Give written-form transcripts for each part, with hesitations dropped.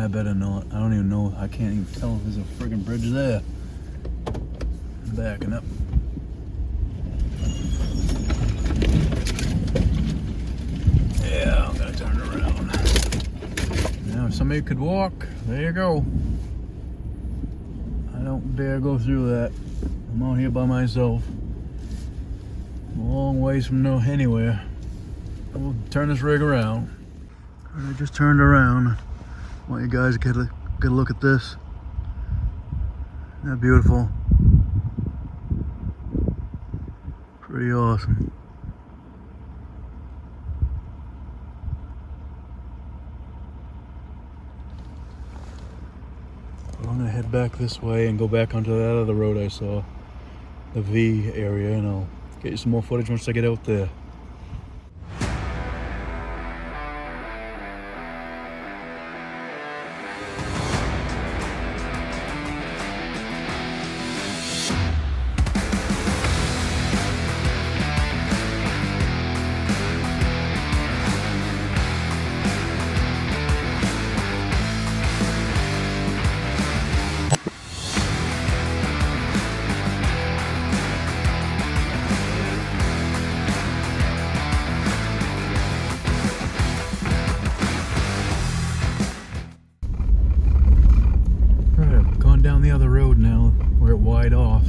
I better not. I don't even know. I can't even tell if there's a friggin' bridge there. I'm backing up. Yeah, I'm gonna turn around. Now, if somebody could walk, there you go. I don't dare go through that. I'm out here by myself. A long ways from anywhere. We'll turn this rig around. I just turned around. I want you guys to get a look at this. Isn't that beautiful? Pretty awesome. I'm gonna head back this way and go back onto that other road I saw, the V area, and I'll get you some more footage once I get out there. Down the other road now where it wide off.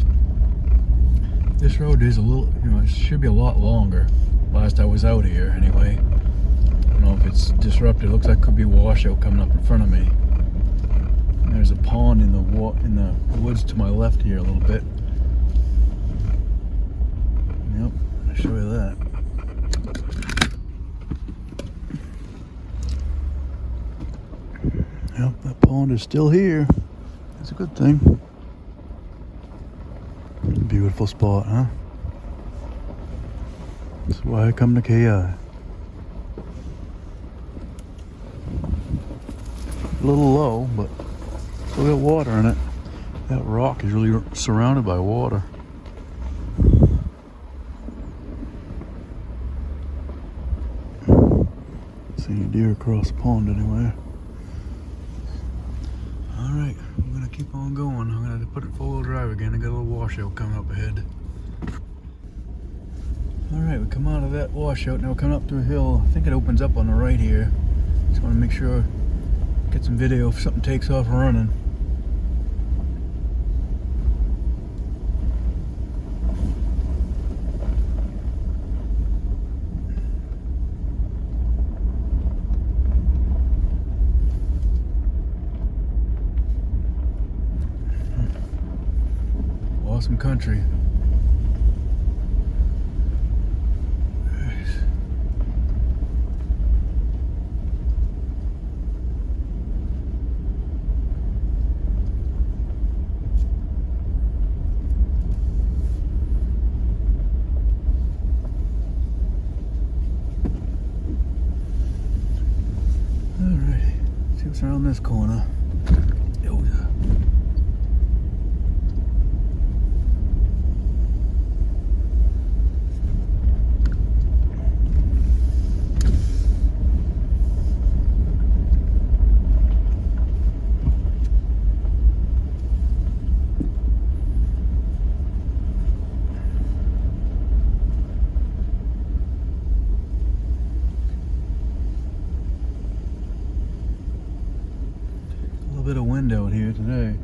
This road is a little, it should be a lot longer. Last I was out here anyway. I don't know if it's disrupted. It looks like it could be a washout coming up in front of me. And there's a pond in the woods to my left here a little bit. Yep, I'll show you that. Yep, that pond is still here. It's a good thing. Beautiful spot, huh? That's why I come to KI. A little low, but still got water in it. That rock is really surrounded by water. See any deer across the pond anywhere. Alright, I'm gonna keep on going. I'm gonna put it 4-wheel drive again. I got a little washout coming up ahead. Alright, we come out of that washout. Now we're coming up to a hill. I think it opens up on the right here. Just want to make sure, get some video if something takes off running. Awesome country. Nice. Alrighty, see what's around this corner. Bit of wind out here today.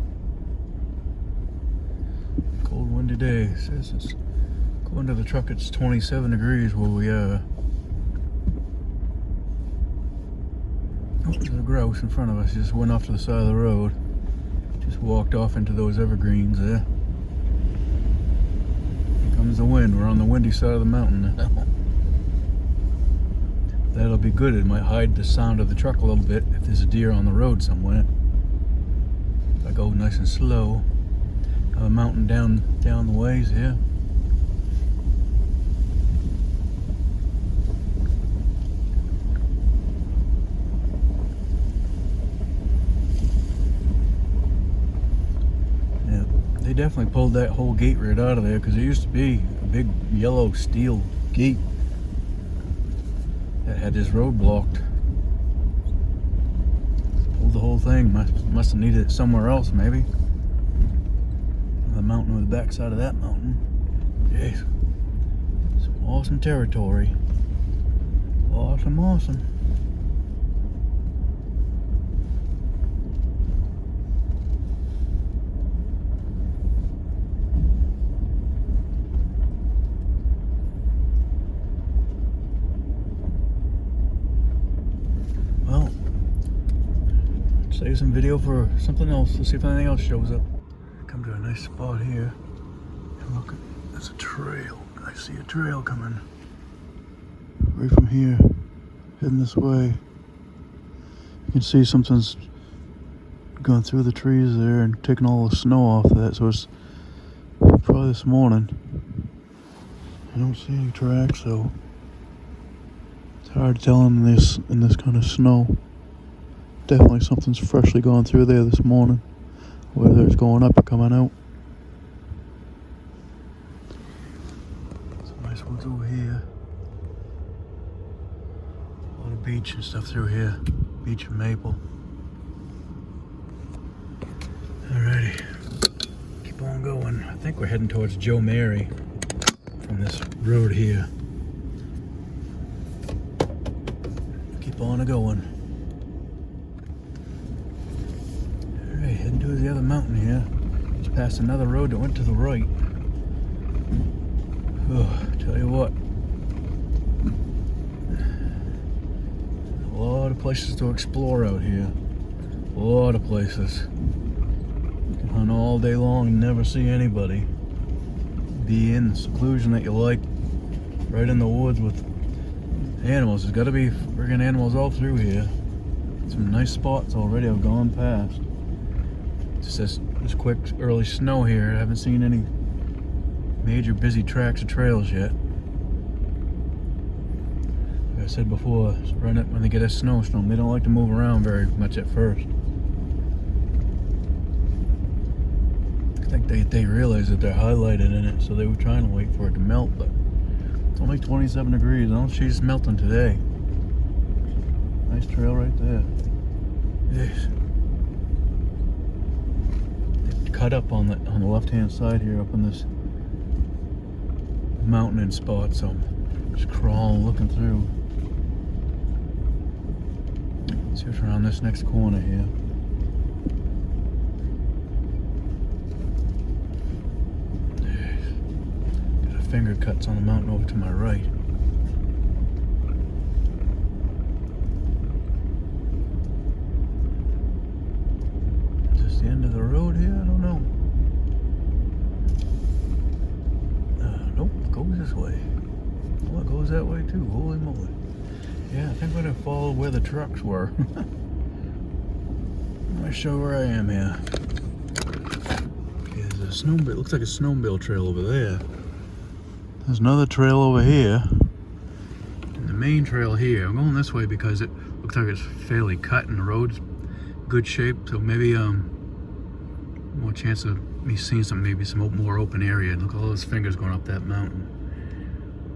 Cold windy day. It says it's going to the truck. It's 27 degrees where we are. Oh, there's a grouse in front of us. He just went off to the side of the road. Just walked off into those evergreens there. Here comes the wind. We're on the windy side of the mountain now. That'll be good. It might hide the sound of the truck a little bit if there's a deer on the road somewhere. I go nice and slow. A mountain down the ways here. Yeah, they definitely pulled that whole gate right out of there because there used to be a big yellow steel gate that had this road blocked. Pulled the whole thing. Must have needed it somewhere else, maybe. The mountain or the backside of that mountain. Jeez. Some awesome territory. Awesome. Well, save some video for something else. Let's see if anything else shows up. Come to a nice spot here. And look, there's a trail. I see a trail coming right from here, heading this way. You can see something's going through the trees there and taking all the snow off that. So it's probably this morning. I don't see any tracks, so it's hard to tell in this kind of snow. Definitely something's freshly gone through there this morning, whether it's going up or coming out. Some nice ones over here. A lot of beech and stuff through here. Beech and maple. Alrighty. Keep on going. I think we're heading towards Joe Mary from this road here. Keep on going. Alright, heading towards the other mountain here. Just past another road that went to the right. Oh, tell you what. A lot of places to explore out here. A lot of places. You can hunt all day long and never see anybody. Be in the seclusion that you like. Right in the woods with animals. There's got to be friggin' animals all through here. Some nice spots already I've gone past. Just this quick early snow here. I haven't seen any major busy tracks or trails yet. Like I said before, when they get a snowstorm, they don't like to move around very much at first. I think they realize that they're highlighted in it, so they were trying to wait for it to melt, but it's only 27 degrees. I don't see it's melting today. Nice trail right there. Yes. They've cut up on the left-hand side here, up in this mountain spot, so I'm just crawling, looking through. See what's around this next corner here. Got a finger cuts on the mountain over to my right. Is this the end of the road here? I don't know. Nope, it goes this way. Oh, it goes that way too. Holy moly. Yeah, I think we're gonna follow where the trucks were. I'm not sure where I am here. Okay, there's a snowmobile. Looks like a snowmobile trail over there. There's another trail over here. And the main trail here. I'm going this way because it looks like it's fairly cut and the road's good shape. So maybe more chance of me seeing some more open area. Look at all those fingers going up that mountain.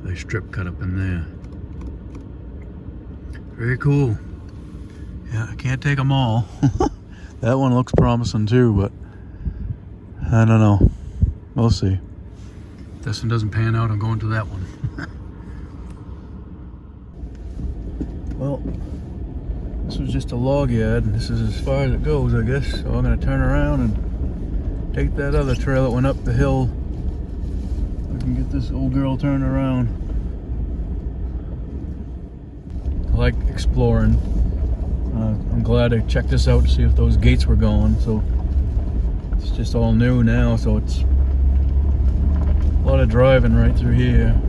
They strip cut up in there. Very cool. Yeah, I can't take them all. That one looks promising too, but I don't know. We'll see. If this one doesn't pan out, I'm going to that one. Well, this was just a log yard, and this is as far as it goes, I guess. So I'm going to turn around and take that other trail that went up the hill. I can get this old girl turned around. I like exploring. I'm glad I checked this out to see if those gates were going. So it's just all new now, so it's a lot of driving right through here.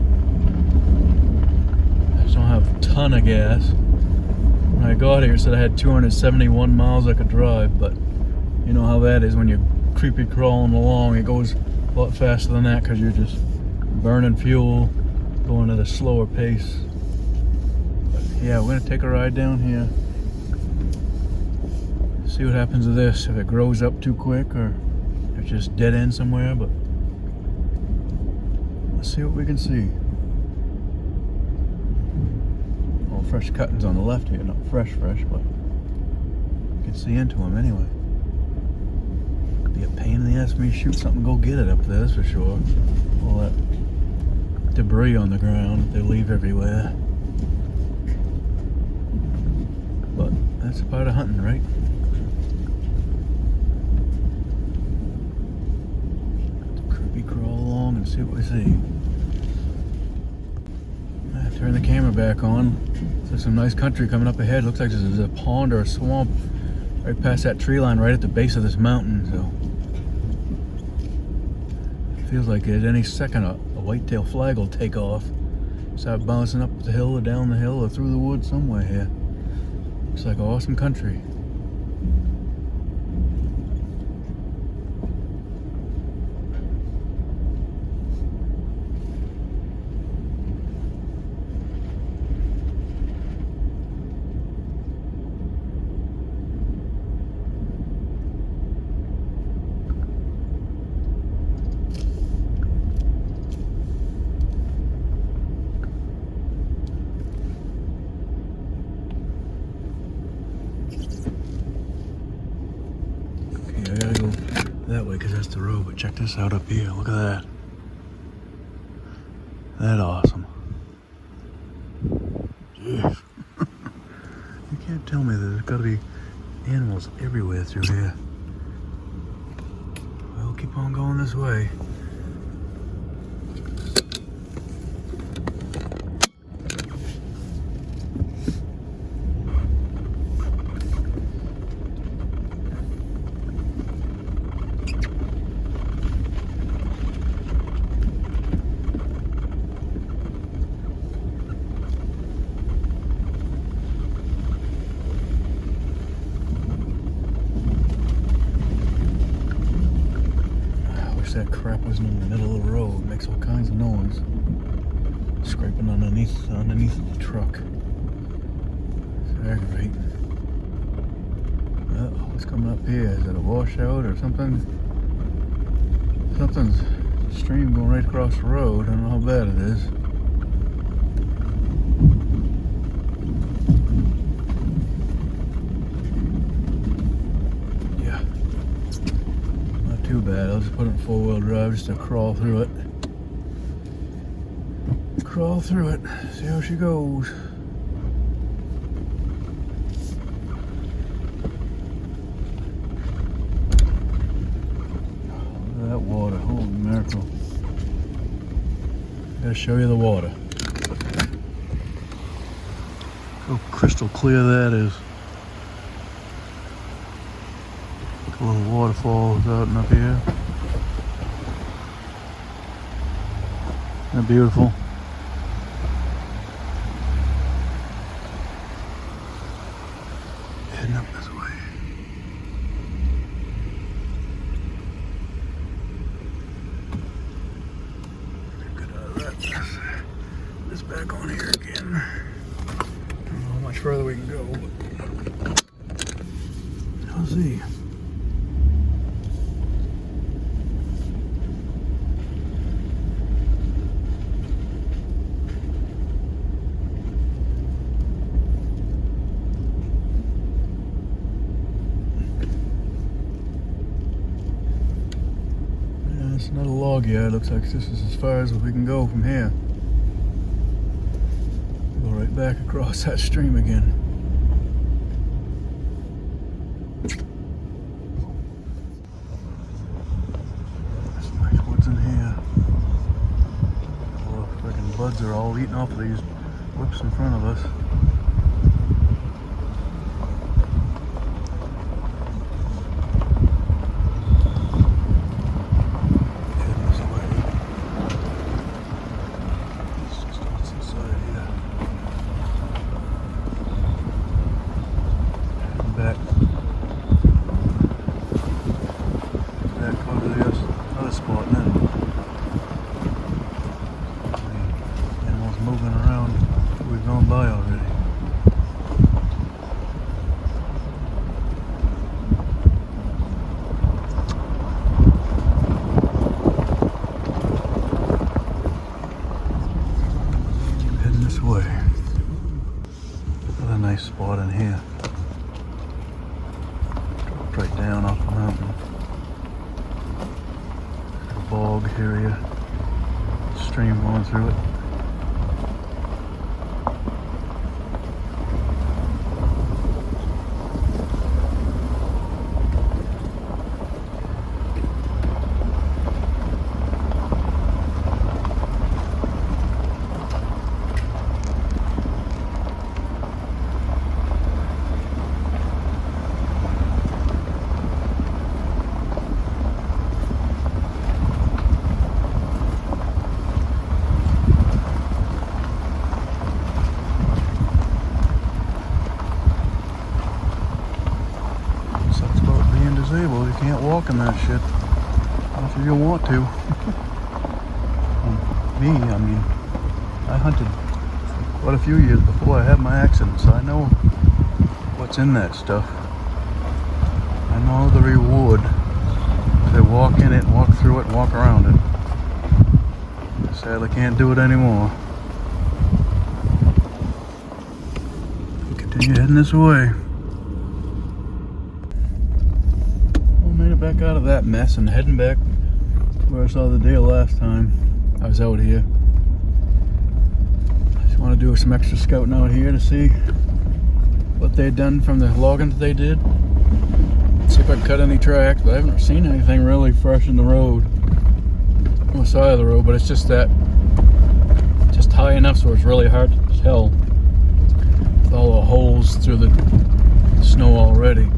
I just don't have a ton of gas. When I got here, it said I had 271 miles I could drive, but you know how that is when you're creepy crawling along. It goes a lot faster than that because you're just burning fuel, going at a slower pace. But yeah, we're gonna take a ride down here. See what happens to this, if it grows up too quick or if it's just dead end somewhere, but let's see what we can see. All fresh cuttings on the left here, not fresh, but you could see into them anyway. Could be a pain in the ass for me to shoot something and go get it up there, that's for sure. All that debris on the ground they leave everywhere. But that's a part of hunting, right? Creepy crawl along and see what we see. Turn the camera back on. There's some nice country coming up ahead. Looks like there's a pond or a swamp right past that tree line right at the base of this mountain. So it feels like at any second a whitetail flag will take off. Start bouncing up the hill or down the hill or through the woods somewhere here. Looks like awesome country. I gotta go that way because that's the road, but check this out up here. Look at that. That's awesome. Jeez. You can't tell me there's gotta be animals everywhere through here. Well, keep on going this way. That crap wasn't in the middle of the road. Makes all kinds of noise. Scraping underneath the truck. It's aggravating. What's coming up here? Is it a washout or something? Something's stream going right across the road. I don't know how bad it is. Too bad. I'll just put it in 4-wheel drive just to crawl through it. Crawl through it. See how she goes. Look at that water. Holy miracle. Gotta show you the water. Look how crystal clear that is. A little waterfalls out and up here. Isn't that beautiful? Heading up this way. Get out of that. This back on here again. I don't know how much further we can go, but I'll see. It's another log yard. Looks like this is as far as we can go from here. Go right back across that stream again. There's nice woods in here. All the freaking buds are all eating off of these whips in front of us. Back over to the other spot now. Animals moving around. We've gone by already. right down off the mountain. A bog area, stream going through it. Disabled, you can't walk in that shit. Not if you want to. Me, I mean, I hunted for quite a few years before I had my accident, so I know what's in that stuff. I know the reward to walk in it, walk through it, and walk around it. I sadly can't do it anymore. Continue heading this way. Back out of that mess and heading back where I saw the deer last time I was out here. I just want to do some extra scouting out here to see what they'd done from the logging that they did. See if I can cut any tracks, but I haven't seen anything really fresh in the road. On the side of the road, but it's just just high enough so it's really hard to tell with all the holes through the snow already.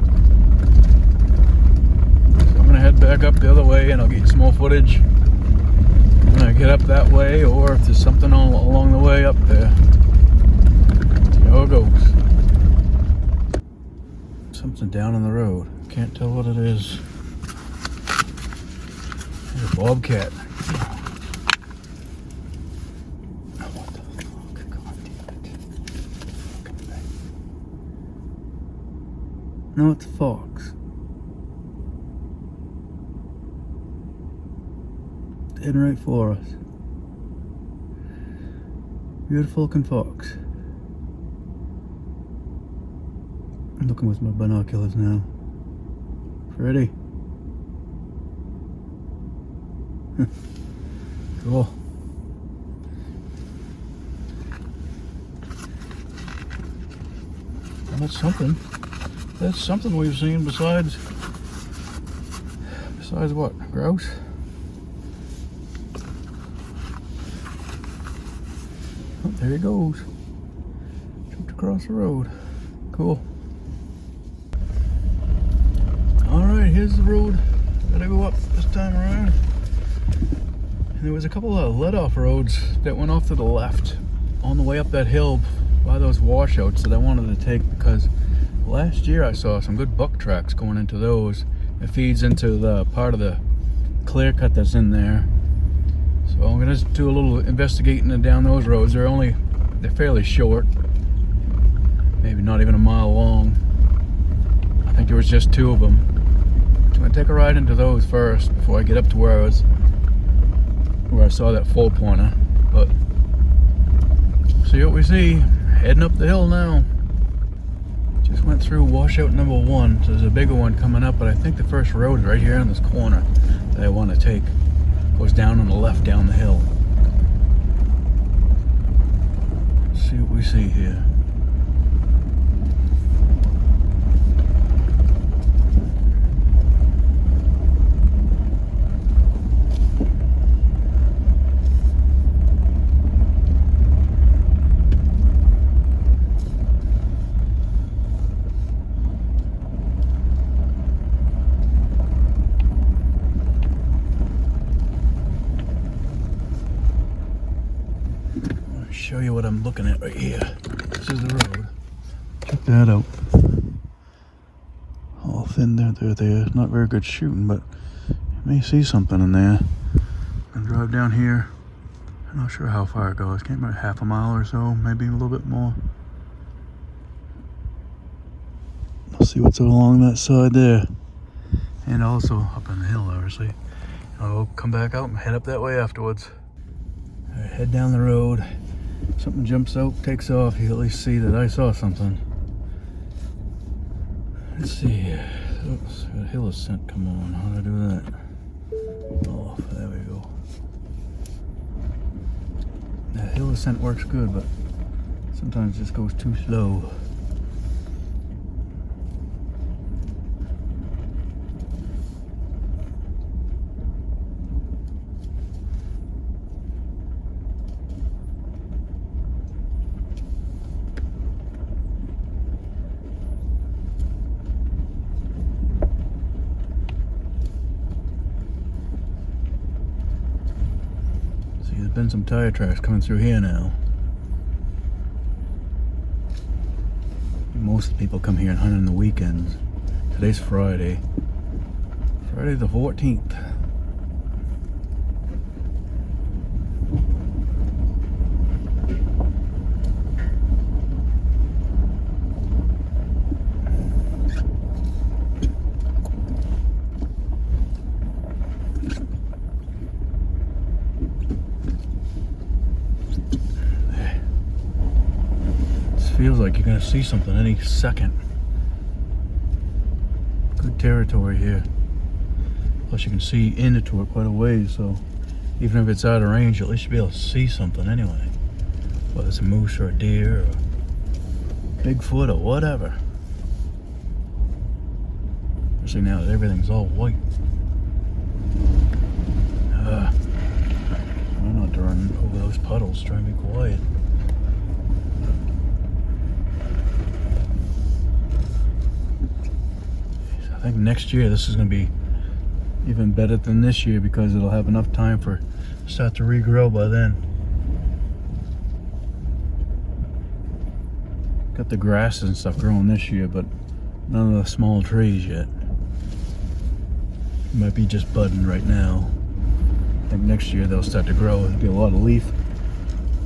I'm gonna head back up the other way and I'll get you some more footage when I get up that way, or if there's something along the way up there. See how it goes. Something down on the road. Can't tell what it is. There's a bobcat. What the fuck? God damn it. No, it's a fox. Heading right for us. Beautiful looking fox. I'm looking with my binoculars now. Pretty. Cool. Well, that's something. That's something we've seen besides what? Grouse? Oh, there he goes. Jumped across the road. Cool. Alright, here's the road. Gotta go up this time around. And there was a couple of let-off roads that went off to the left on the way up that hill by those washouts that I wanted to take, because last year I saw some good buck tracks going into those. It feeds into the part of the clear cut that's in there. So I'm gonna do a little investigating down those roads. They're fairly short, maybe not even a mile long. I think there was just two of them. So I'm gonna take a ride into those first before I get up to where I saw that 4-pointer. But see what we see. Heading up the hill now. Just went through washout number 1. So there's a bigger one coming up, but I think the first road is right here in this corner that I want to take. Goes down on the left down the hill. Let's see what we see here. Show you what I'm looking at right here. This is the road. Check that out. All thin there. Not very good shooting, but you may see something in there. I'm gonna drive down here. I'm not sure how far it goes. Can't remember, half a mile or so, maybe a little bit more. I'll see what's along that side there. And also up on the hill, obviously. I'll come back out and head up that way afterwards. All right, head down the road. Something jumps out, takes off, you at least see that I saw something. Let's see here. Oops, got a hill ascent come on. How do I do that? Oh, there we go. That hill ascent works good, but sometimes it just goes too slow. There's been some tire tracks coming through here now. Most people come here and hunt on the weekends. Today's Friday. Friday the 14th. Feels like you're gonna see something any second. Good territory here. Plus you can see into it quite a ways, so even if it's out of range, at least you'll be able to see something anyway. Whether it's a moose or a deer or a Bigfoot or whatever. Especially now that everything's all white. I'm not to run over those puddles, try and be quiet. I think next year this is going to be even better than this year because it'll have enough time for start to regrow by then. Got the grasses and stuff growing this year, but none of the small trees yet. Might be just budding right now. I think next year they'll start to grow. There'll be a lot of leaf,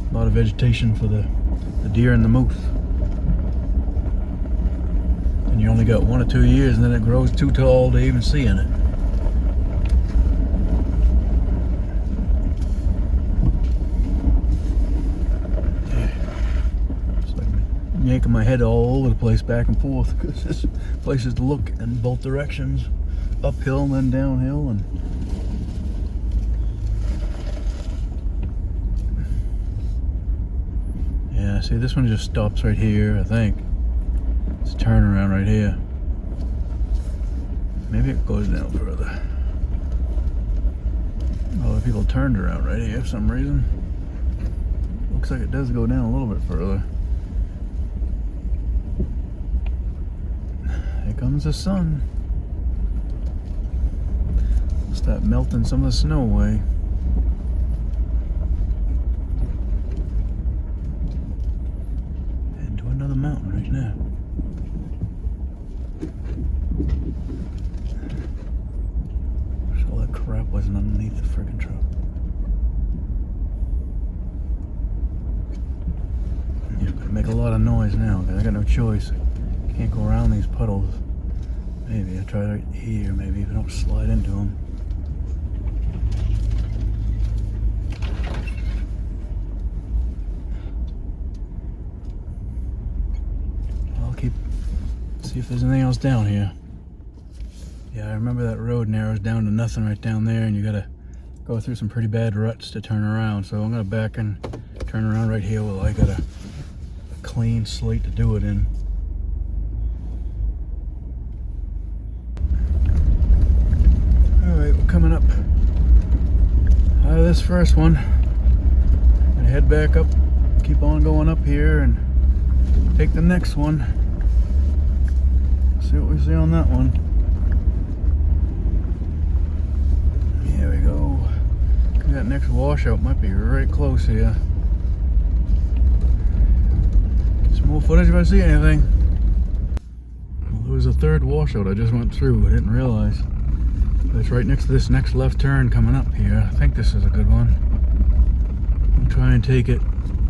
a lot of vegetation for the deer and the moose. And you only got 1 or 2 years and then it grows too tall to even see in it. It's like yanking my head all over the place back and forth because there's places to look in both directions, uphill and then downhill. And yeah, see, this one just stops right here, I think. It's a turnaround right here. Maybe it goes down further. Other people turned around right here for some reason. Looks like it does go down a little bit further. Here comes the sun. Start melting some of the snow away. Heading to another mountain right now. Crap wasn't underneath the friggin' truck. Yeah, gotta make a lot of noise now because I got no choice. Can't go around these puddles. Maybe I try right here, maybe if I don't slide into them. I'll see if there's anything else down here. Yeah, I remember that road narrows down to nothing right down there, and you gotta go through some pretty bad ruts to turn around. So I'm gonna back and turn around right here while I got a clean slate to do it in. Alright, we're coming up out of this first one. I'm gonna head back up, keep on going up here, and take the next one. See what we see on that one. There we go. That next washout might be right close here. Some more footage if I see anything. Well, there was a third washout I just went through. I didn't realize. But it's right next to this next left turn coming up here. I think this is a good one. I'll try and take it.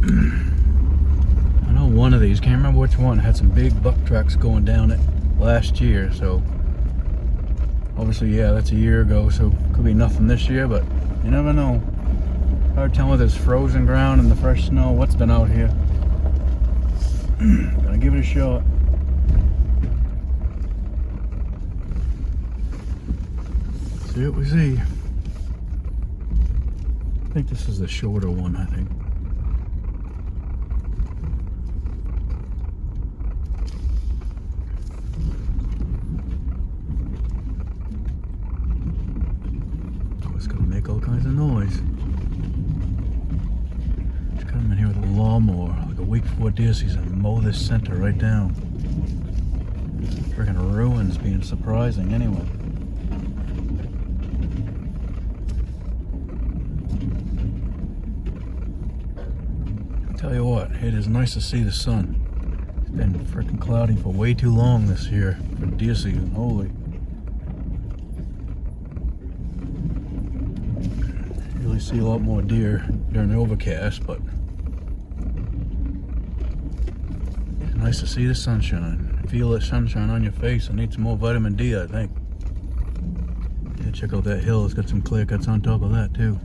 I know one of these, can't remember which one, had some big buck tracks going down it last year, so obviously, yeah, that's a year ago, so could be nothing this year, but you never know. Hard telling with this frozen ground and the fresh snow what's been out here. Gonna give it a shot. See what we see. I think this is the shorter one, I think. Oh, it's gonna make all kinds of noise. Just come in here with a lawnmower, like a week before deer season, and mow this center right down. Freaking ruins being surprising anyway. Tell you what, it is nice to see the sun. It's been freaking cloudy for way too long this year for deer season. Holy. You really see a lot more deer during the overcast, but it's nice to see the sunshine. Feel that sunshine on your face. I need some more vitamin D, I think. Yeah, check out that hill. It's got some clear cuts on top of that too.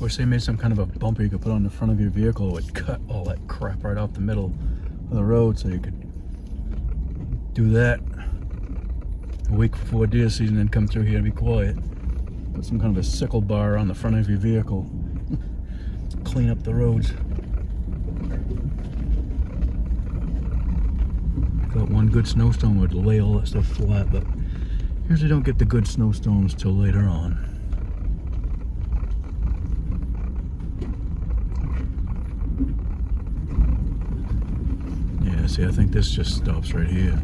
Or say made some kind of a bumper you could put on the front of your vehicle. It would cut all that crap right off the middle of the road, so you could do that a week before deer season and come through here and be quiet. Put some kind of a sickle bar on the front of your vehicle. Clean up the roads. Got one good snowstorm would lay all that stuff flat, but usually don't get the good snowstorms till later on. See, I think this just stops right here.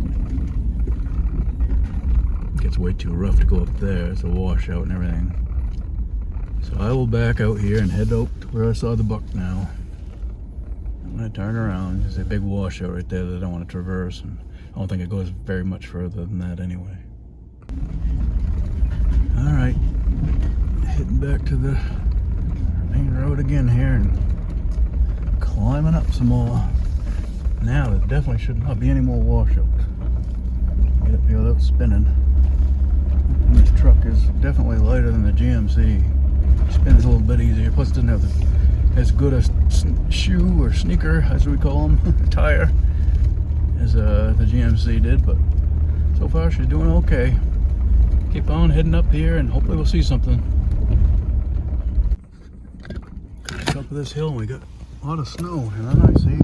It gets way too rough to go up there. It's a washout and everything. So I will back out here and head out to where I saw the buck now. I'm going to turn around. There's a big washout right there that I don't want to traverse. And I don't think it goes very much further than that anyway. Alright. Heading back to the main road again here and climbing up some more. Now there definitely should not be any more washouts. Get up here without spinning. And this truck is definitely lighter than the GMC. Spins a little bit easier. Plus it doesn't have as good a shoe or sneaker, as we call them, tire, as the GMC did. But so far she's doing okay. Keep on heading up here and hopefully we'll see something. Top of this hill and we got a lot of snow. And then I see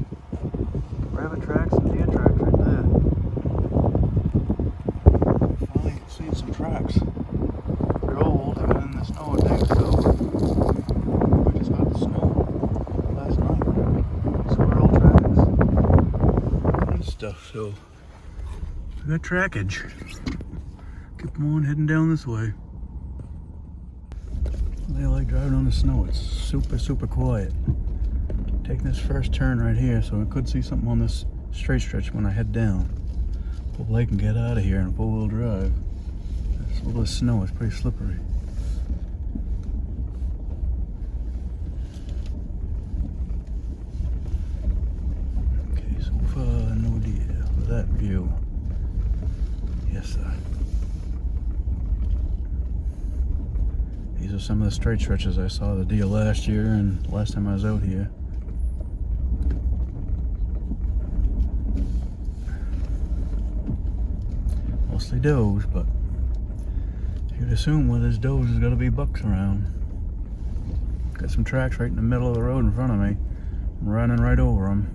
rabbit tracks and deer tracks right there. Finally seeing some tracks. They're old, they've been in the snow, I think, so we just got the snow last night. Squirrel tracks and stuff, so we got trackage. Keep them on heading down this way. They like driving on the snow. It's super quiet. Taking this first turn right here, so I could see something on this straight stretch when I head down. Hopefully I can get out of here in four-wheel drive. This little snow is pretty slippery. Okay, so far no deer. With that view. Yes, sir. These are some of the straight stretches I saw the deer last year and last time I was out here. Mostly does, but you'd assume with his does there's got to be bucks around. Got some tracks right in the middle of the road in front of me. I'm running right over them.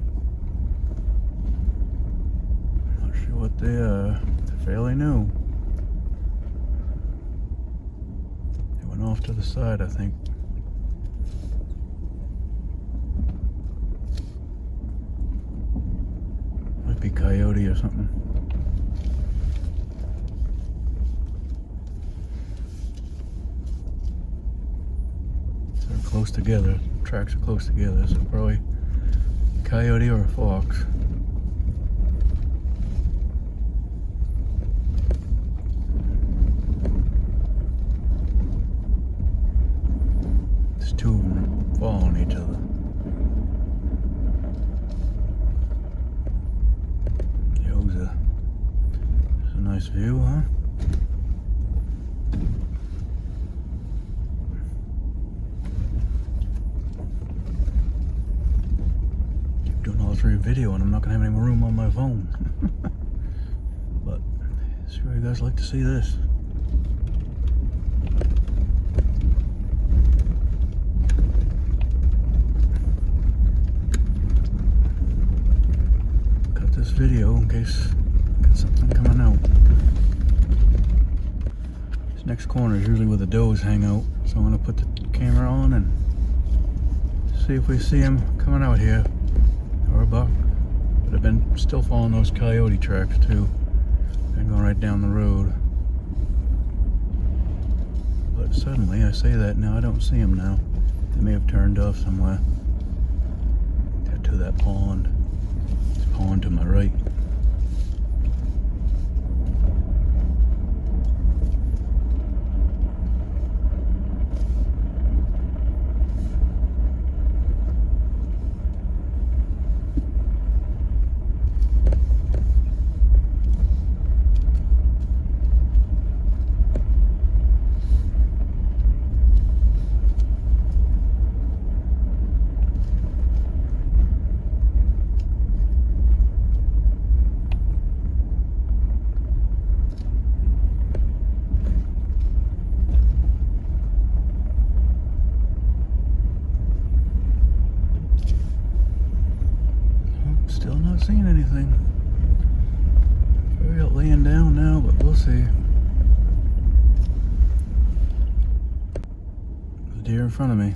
Not sure what they are. They're fairly new. They went off to the side, I think. Might be coyote or something. Close together, tracks are close together, so probably coyote or a fox. There's two of them following each other. There's a nice view, huh? doing all this for a video and I'm not gonna have any more room on my phone. But sure you guys like to see this. Cut this video in case I got something coming out. This next corner is usually where the does hang out, so I'm gonna put the camera on and see if we see him coming out here, or a buck. But I've been still following those coyote tracks too, and going right down the road. But suddenly, I say that now, I don't see him now. They may have turned off somewhere. To that pond. It's a pond to my right. Still not seeing anything. Probably out laying down now, but we'll see. The deer in front of me.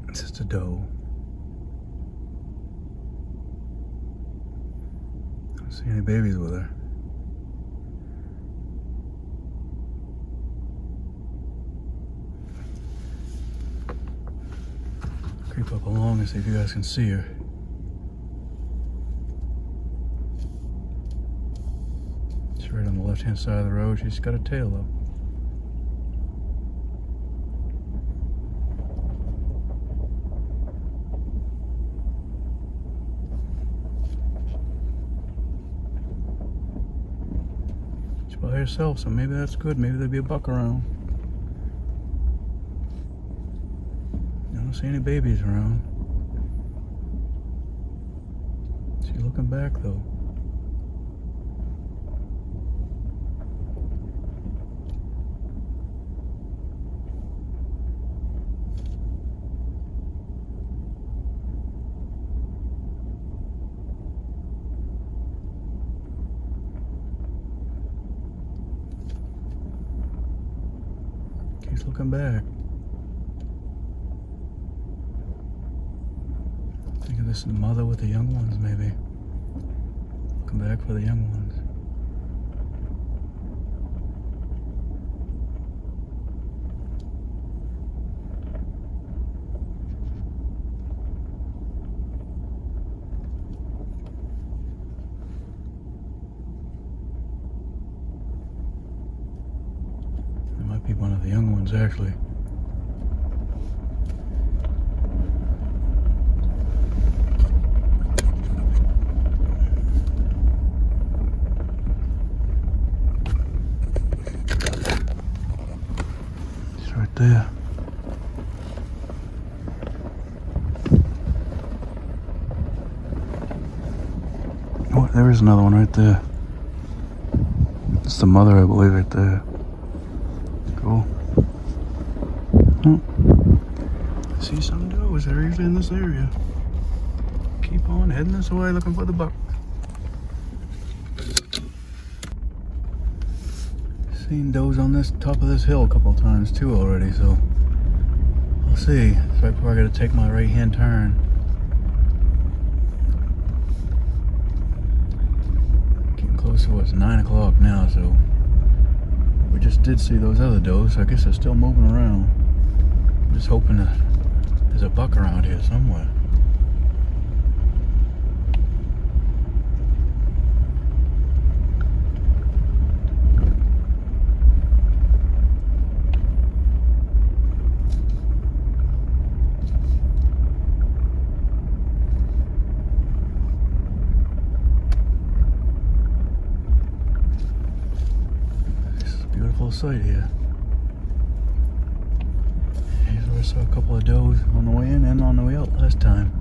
It's just a doe. I don't see any babies with her. Creep up along and see if you guys can see her. She's right on the left-hand side of the road. She's got a tail up. She's by herself, so maybe that's good. Maybe there'll be a buck around. I don't see any babies around. She's looking back though. Keeps looking back. This is the mother with the young ones, maybe. Come back for the young ones. There might be one of the young ones, actually. There. Oh, there is another one right there. It's the mother, I believe, right there. Cool. Oh. See some does. They're usually in this area. Keep on heading this way looking for the buck. Seen does on this top of this hill a couple of times too already, so we'll see. It's right before I gotta take my right hand turn. Getting close to it's 9 o'clock now, so we just did see those other does, so I guess they're still moving around. I'm just hoping that there's a buck around here somewhere. beautiful sight here. Here's where I saw a couple of does on the way in and on the way out last time.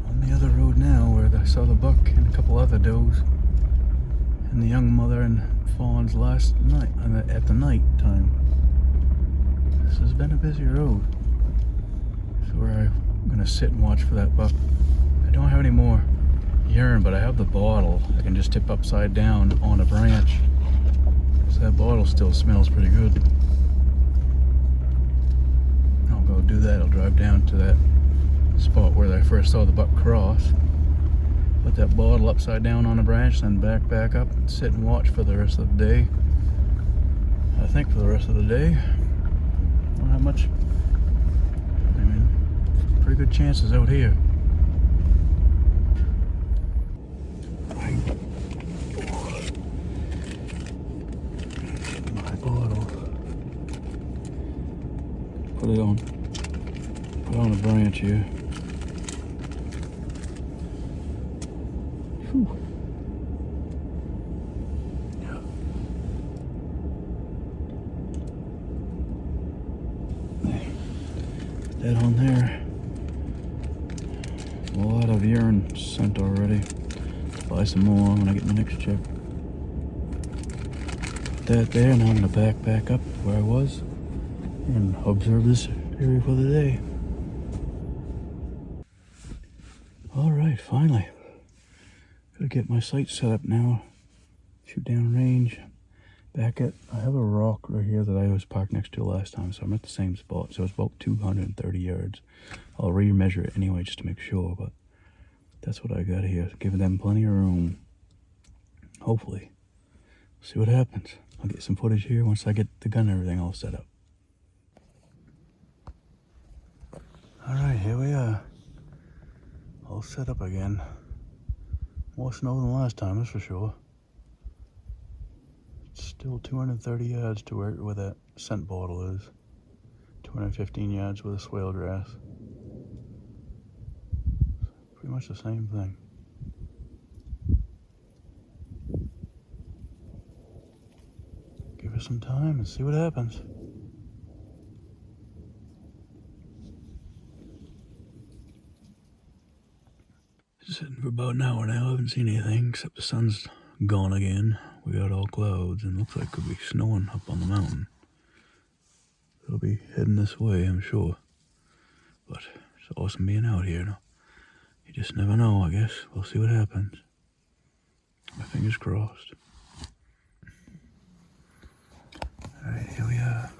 On the other road now, where I saw the buck and a couple other does, and the young mother and fawns last night at the night time. This has been a busy road. This is where I'm gonna sit and watch for that buck. I don't have any more urine, but I have the bottle. I can just tip upside down on a branch. So that bottle still smells pretty good. I'll go do that. I'll drive down to that spot where I first saw the buck cross. Put that bottle upside down on a branch, then back up, and sit and watch for the rest of the day. I think for the rest of the day, I don't have much. I mean, pretty good chances out here. My bottle. Put it on a branch here. Whew. Yeah. That on there. A lot of urine sent already. Buy some more when I get my next check. Put that there, and I'm gonna back up where I was and observe this area for the day. Alright, finally. Gotta get my sight set up now. Shoot down range. I have a rock right here that I was parked next to last time, so I'm at the same spot. So it's about 230 yards. I'll re-measure it anyway just to make sure, but that's what I got here. Giving them plenty of room. Hopefully. See what happens. I'll get some footage here once I get the gun and everything all set up. Alright, here we are. All set up again. More snow than last time, that's for sure. It's still 230 yards to where that scent bottle is. 215 yards with a swale grass. Pretty much the same thing. Give it some time and see what happens. Sitting for about an hour now, I haven't seen anything except the sun's gone again. We got all clouds and looks like it could be snowing up on the mountain. It'll be heading this way, I'm sure. But it's awesome being out here. No? You just never know, I guess. We'll see what happens. My fingers crossed. Alright, here we are.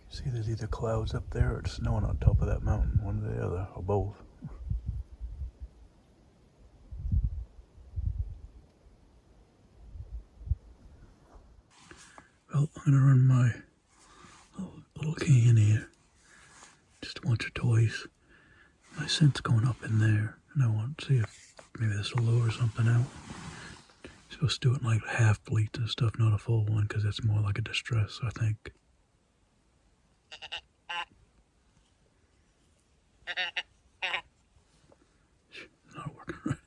See, there's either clouds up there or it's snowing on top of that mountain, one or the other, or both. Well, I'm gonna run my little can here, just once or twice. My scent's going up in there, and I want to see if maybe this will lure something out. You're supposed to do it in like half bleats and stuff, not a full one, because it's more like a distress, I think. Not working right.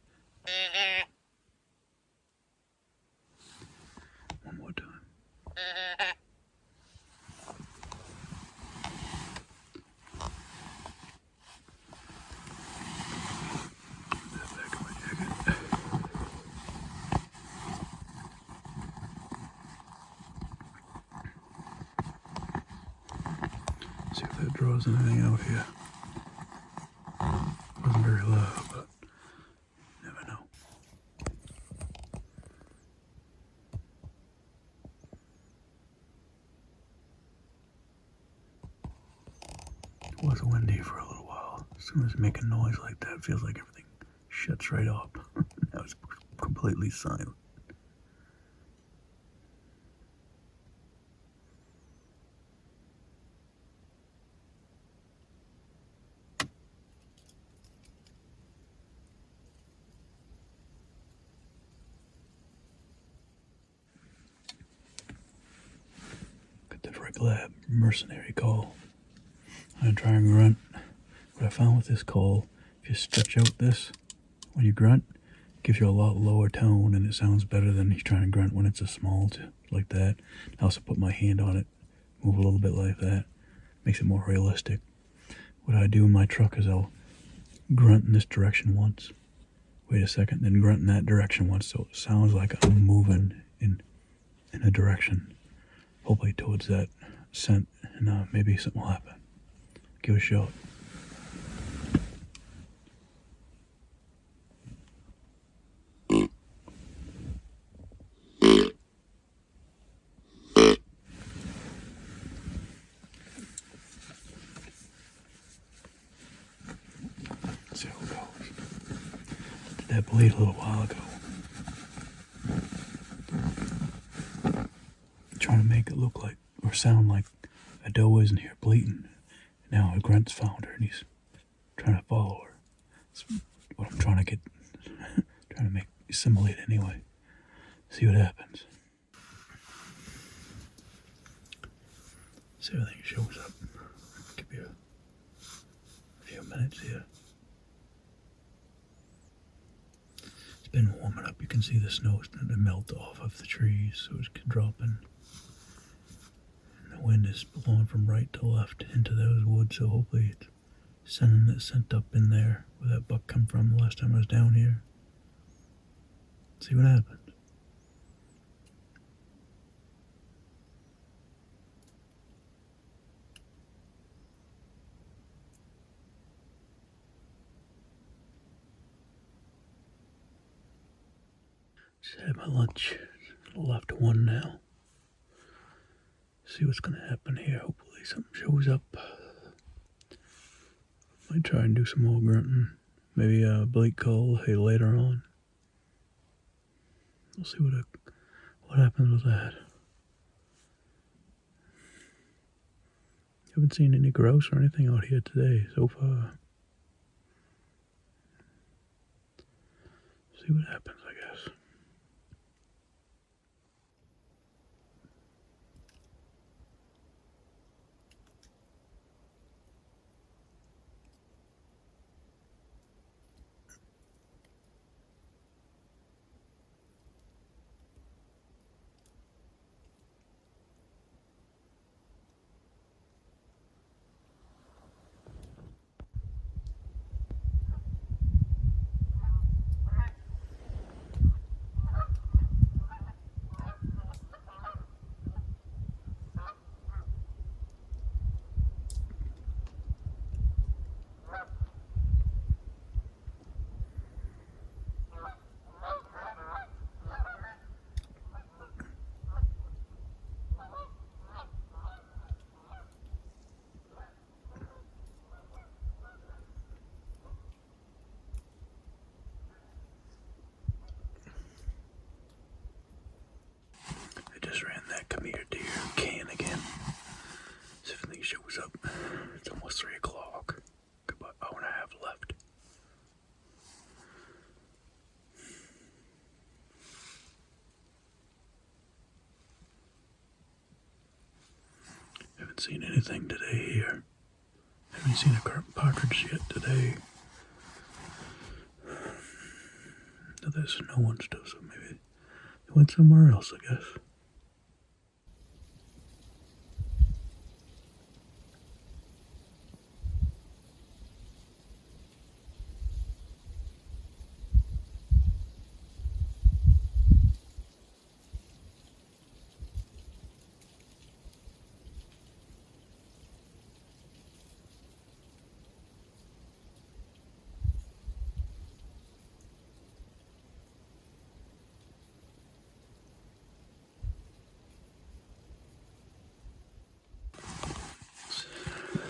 One more time. Put that back in my jacket. See if that draws anything out here. Wasn't very loud, but you never know. It was windy for a little while. As soon as you make a noise like that, it feels like everything shuts right up. Now it's completely silent. Got the regular mercenary call. I'm gonna try and grunt. What I found with this call, if you stretch out this when you grunt, it gives you a lot lower tone and it sounds better than you trying to grunt when it's a small like that. I also put my hand on it, move a little bit like that, makes it more realistic. What I do in my truck is I'll grunt in this direction once, wait a second, then grunt in that direction once, so it sounds like I'm moving in a direction, hopefully towards that scent, and maybe something will happen. Give it a shot. See how it goes. Did that bleed a little while ago. Trying to make it look like or sound like a doe isn't here bleating. Now a grunt's found her and he's trying to follow her. That's what I'm trying to get, trying to make assimilate anyway. See what happens. See if everything shows up. Give you a few minutes here. It's been warming up. You can see the snow starting to melt off of the trees, so it's dropping. And the wind is blowing from right to left into those woods, so hopefully it's sending that scent up in there where that buck come from the last time I was down here. See what happens. Just had my lunch. Left one now. See what's gonna happen here. Hopefully something shows up. Might try and do some more grunting. Maybe a Blake call hey later on. We'll see what happens with that. Haven't seen any grouse or anything out here today so far. See what happens, I guess. I just ran that come here deer can again. See if anything shows up. It's almost 3 o'clock. About an hour and a half left. Haven't seen anything today here. Haven't seen a partridge yet today. Now there's no one still, so maybe they went somewhere else, I guess.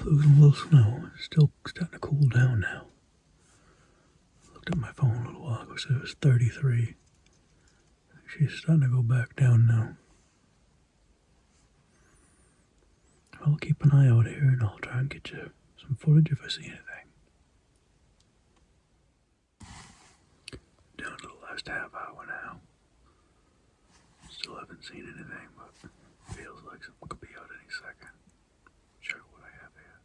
Losing a little snow. It's still starting to cool down now. Looked at my phone a little while ago, said it was 33. She's starting to go back down now. I'll keep an eye out here and I'll try and get you some footage if I see anything. Down to the last half hour now. Still haven't seen anything, but feels like something could be out any second. Check what I have here.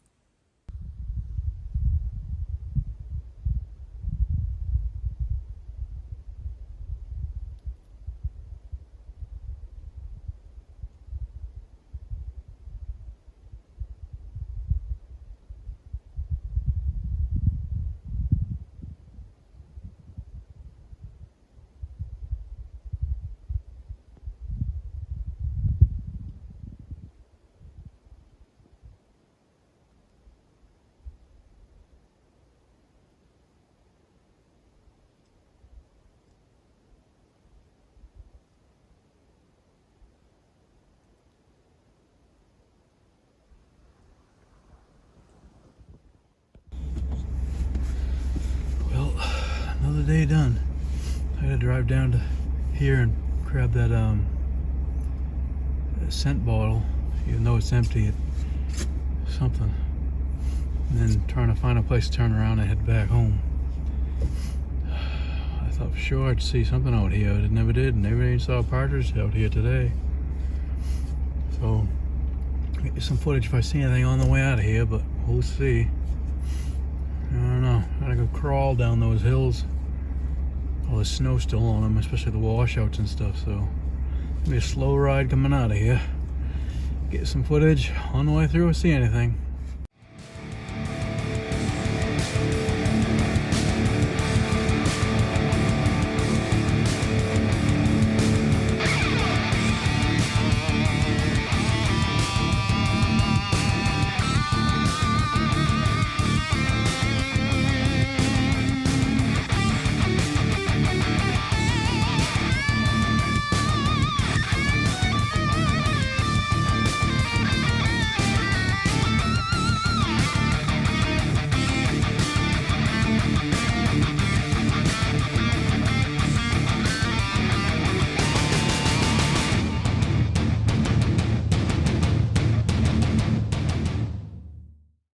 Another day done. I gotta drive down to here and grab that scent bottle, even though it's empty. It's something. And then trying to find a place to turn around and head back home. I thought for sure I'd see something out here. I never did. Never even saw a partridge out here today. So I'll get you some footage if I see anything on the way out of here, but we'll see. I don't know. I gotta go crawl down those hills. All the snow still on them, especially the washouts and stuff. So it'll be a slow ride coming out of here. Get some footage on the way through. See anything.